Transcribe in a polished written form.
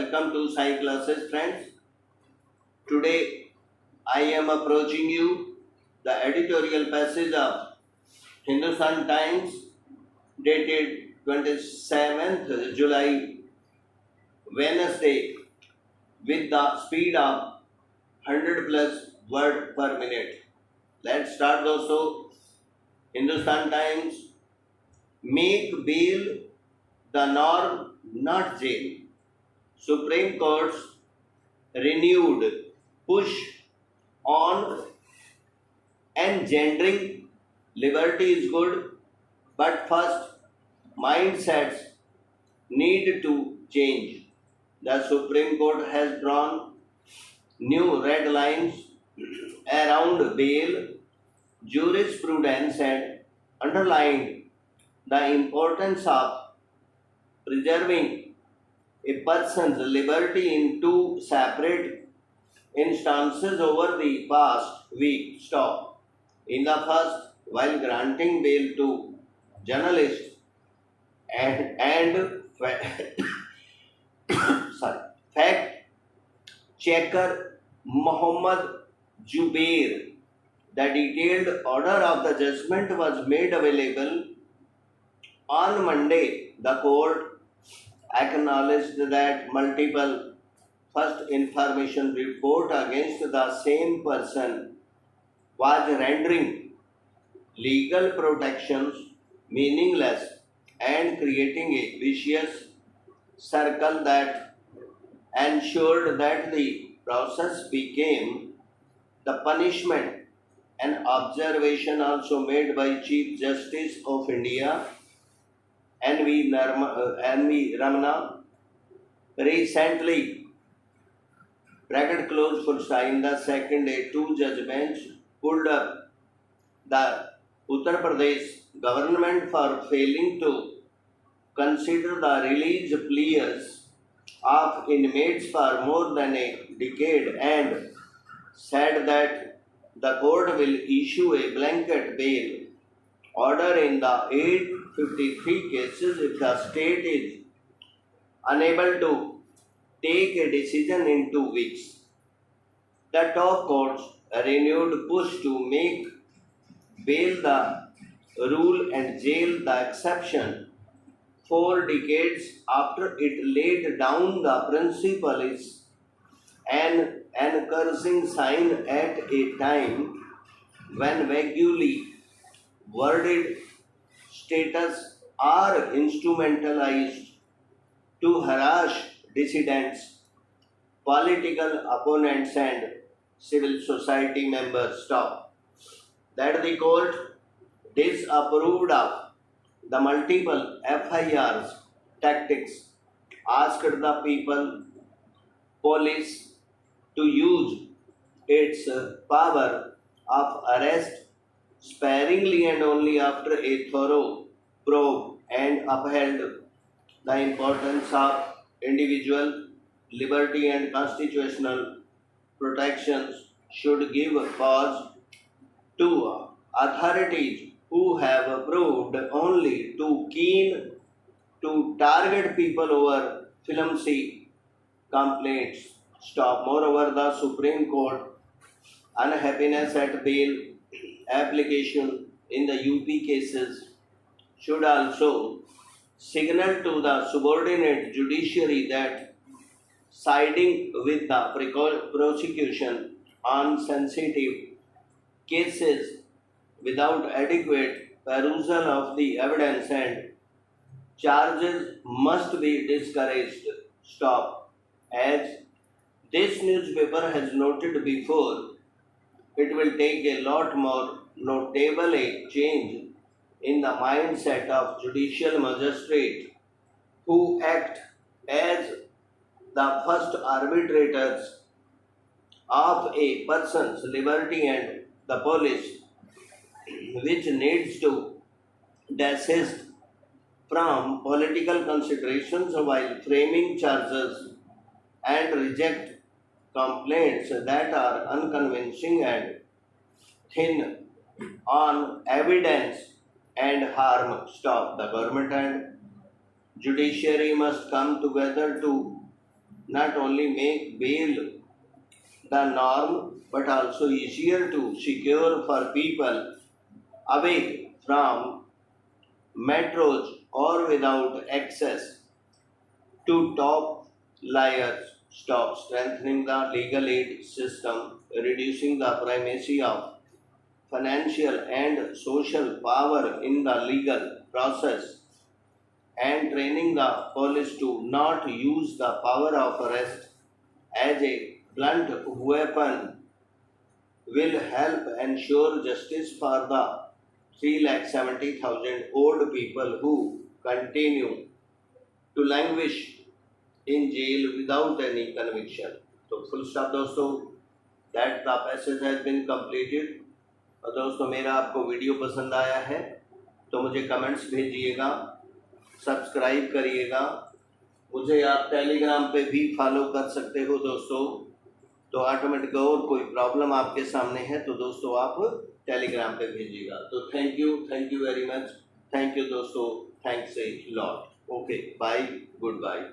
Welcome to Sai classes, friends. Today I am approaching you the editorial passage of Hindustan Times dated 27th July, Wednesday, with the speed of 100 plus word per minute. Let's start also. Hindustan Times: make bail the norm, not jail. Supreme Court's renewed push on engendering liberty is good, but first mindsets need to change. The Supreme Court has drawn new red lines around bail jurisprudence and underlined the importance of preserving a person's liberty in two separate instances over the past week. Stop. In the first, while granting bail to journalists and sorry, fact checker Muhammad Jubair, the detailed order of the judgment was made available on Monday. The court acknowledged that multiple first information report against the same person was rendering legal protections meaningless and creating a vicious circle that ensured that the process became the punishment. An observation also made by Chief Justice of India N.V. Ramana recently bracket close for sign the second day two judgments pulled up the Uttar Pradesh government for failing to consider the release pleas of inmates for more than a decade and said that the court will issue a blanket bail order in the 853 cases if the state is unable to take a decision in 2 weeks. The top court's renewed push to make bail the rule and jail the exception 4 decades after it laid down the principle is an encouraging sign at a time when vaguely worded status are instrumentalized to harass dissidents, political opponents, and civil society members. Stop. That the court disapproved of the multiple FIRs tactics, asked the people police to use its power of arrest sparingly and only after a thorough probe, and upheld the importance of individual liberty and constitutional protections should give pause to authorities who have proved only too keen to target people over flimsy complaints. Stop. Moreover, the Supreme Court unhappiness at bail application in the UP cases should also signal to the subordinate judiciary that siding with the prosecution on sensitive cases without adequate perusal of the evidence and charges must be discouraged. Stop. As this newspaper has noted before, it will take a lot more notable a change in the mindset of judicial magistrates who act as the first arbitrators of a person's liberty and the police, which needs to desist from political considerations while framing charges and reject complaints that are unconvincing and thin on evidence and harm. Stop. The government and judiciary must come together to not only make bail the norm but also easier to secure for people away from metros or without access to top liars. Stop strengthening the legal aid system, reducing the primacy of financial and social power in the legal process, and training the police to not use the power of arrest as a blunt weapon will help ensure justice for the 370,000 old people who continue to languish in jail without any conviction. तो full stop दोस्तों, that the passage has been completed. और दोस्तों मेरा आपको video पसंद आया है तो मुझे कमेंट्स भेजिएगा, सब्सक्राइब करिएगा, मुझे आप टेलीग्राम पे भी फॉलो कर सकते हो दोस्तों। तो ऑटोमेटिक और कोई प्रॉब्लम आपके सामने है तो दोस्तों आप टेलीग्राम पे भेजिएगा। तो thank you very much, thank you दोस्तों, thanks a lot. Okay, bye, good bye.